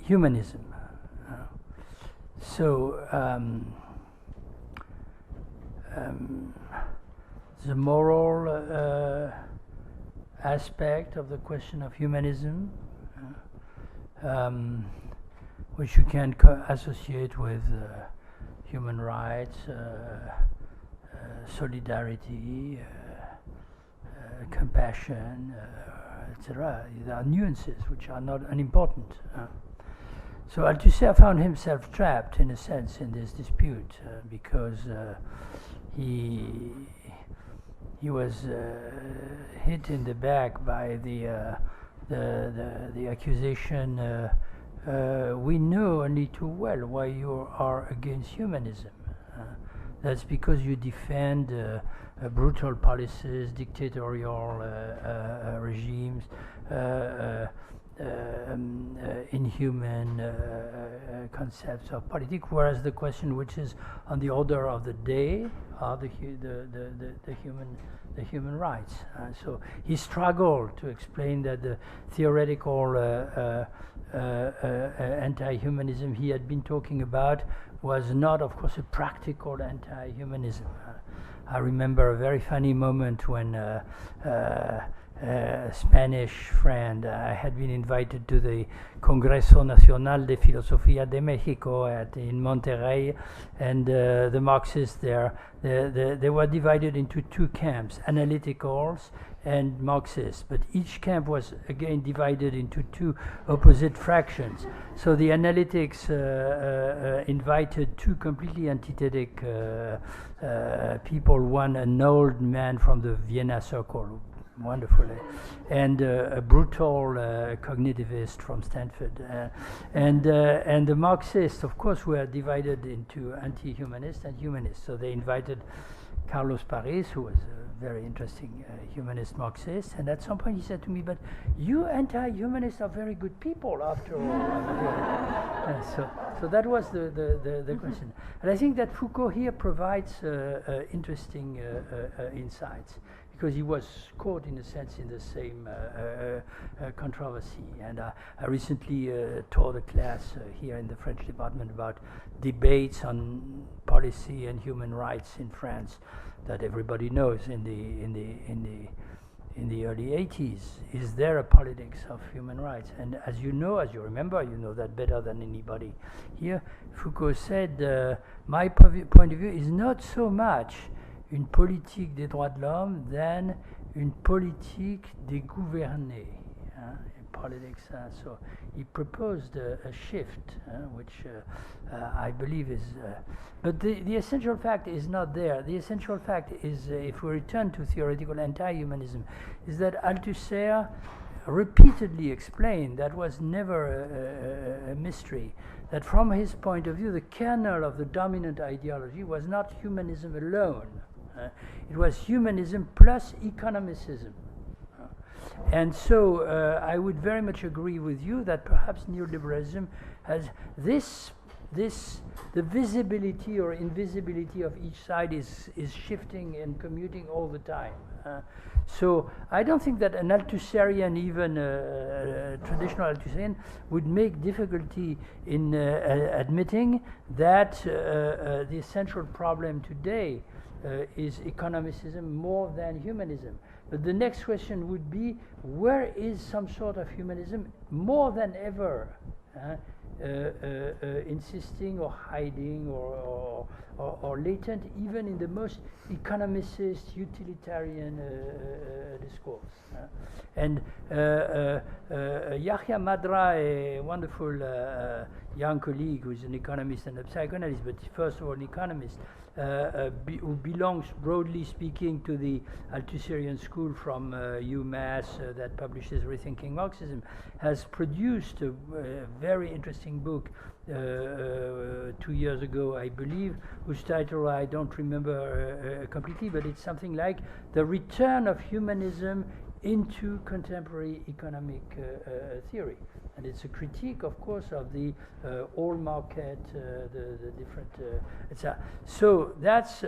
humanism. The moral aspect of the question of humanism, which you can associate with human rights, solidarity, compassion, etc. There are nuances which are not unimportant. So Althusser found himself trapped, in a sense, in this dispute because he was hit in the back by the accusation. We know only too well why you are against humanism. That's because you defend brutal policies, dictatorial regimes, inhuman concepts of politics, whereas the question which is on the order of the day are the human rights. So he struggled to explain that the theoretical anti-humanism he had been talking about was not, of course, a practical anti-humanism. I remember a very funny moment when a Spanish friend, I had been invited to the Congreso Nacional de Filosofía de México in Monterrey, and the Marxists there, they were divided into two camps, analyticals and Marxists, but each camp was again divided into two opposite fractions. So the analytics invited two completely antithetic people, one an old man from the Vienna Circle, wonderfully, and a brutal cognitivist from Stanford, and the Marxists, of course, were divided into anti-humanists and humanists. So they invited Carlos Paris, who was a very interesting humanist Marxist, and at some point he said to me, "But you anti-humanists are very good people, after all." So that was the question, and I think that Foucault here provides interesting insights, because he was caught, in a sense, in the same controversy. And I recently taught a class here in the French department about debates on policy and human rights in France that everybody knows in the early 80s. Is there a politics of human rights? And as you remember, you know that better than anybody here, Foucault said, my point of view is not so much une politique des droits de l'homme than une politique des gouvernés. Politics. So he proposed a shift, which I believe is. But the essential fact is not there. The essential fact is, if we return to theoretical anti-humanism, is that Althusser repeatedly explained, that was never a mystery, that from his point of view, the kernel of the dominant ideology was not humanism alone. It was humanism plus economicism. And so I would very much agree with you that perhaps neoliberalism has the visibility or invisibility of each side is shifting and commuting all the time. So I don't think that an Althusserian, even a traditional Althusserian, would make difficulty in admitting that the essential problem today is economicism more than humanism. But the next question would be, where is some sort of humanism more than ever insisting or hiding or latent, even in the most economicist, utilitarian discourse. And Yahya Madra, a wonderful young colleague who is an economist and a psychoanalyst, but first of all an economist, who belongs, broadly speaking, to the Althusserian school from UMass that publishes Rethinking Marxism, has produced a very interesting book 2 years ago, I believe, whose title I don't remember completely, but it's something like The Return of Humanism into Contemporary Economic Theory. And it's a critique, of course, of the all market, the different, etc. So that's